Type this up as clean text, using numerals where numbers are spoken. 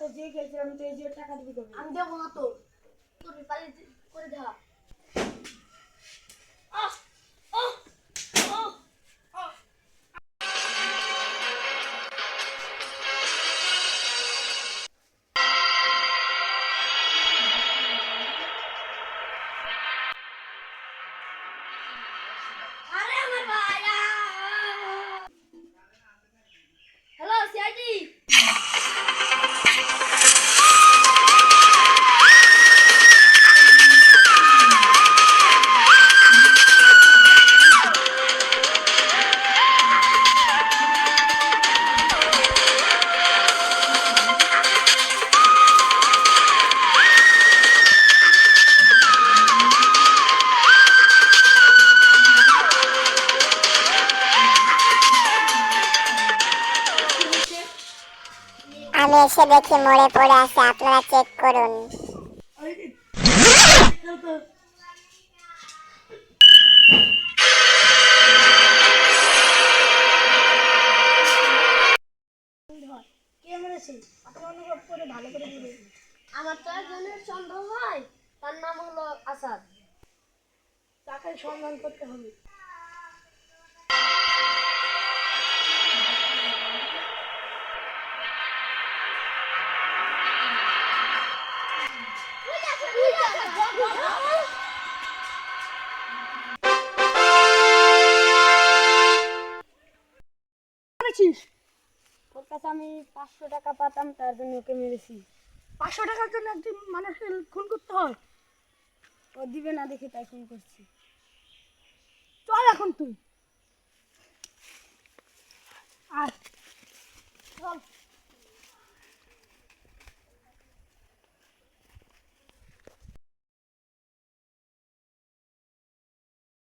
সাথে যে খেলছিলাম তো এই যে টাকা দিবি কবে? আমি দেবো না তো, তোর পালি করে দেখা। আরে আমার ভাই, হ্যালো সিআইডি। আমি এসে দেখি মরে পড়ে আছে, আপনারা চেক করুন। কে মেরেছে? আপনি অনুভব করে ভালো করে বলুন। আমার তো একজনের সন্দেহ হয়, তার নাম হলো আসাদ। তাকে সম্মান করতে হবে। ওর কাছে আমি 500 টাকা পাতাম, তার জন্য ওকে মেরেছি। 500 টাকার জন্য একজন মানুষকে খুন করতে হয়? ও দিবে না দেখে তাই খুন করছি। চল এখন তুই আর চল।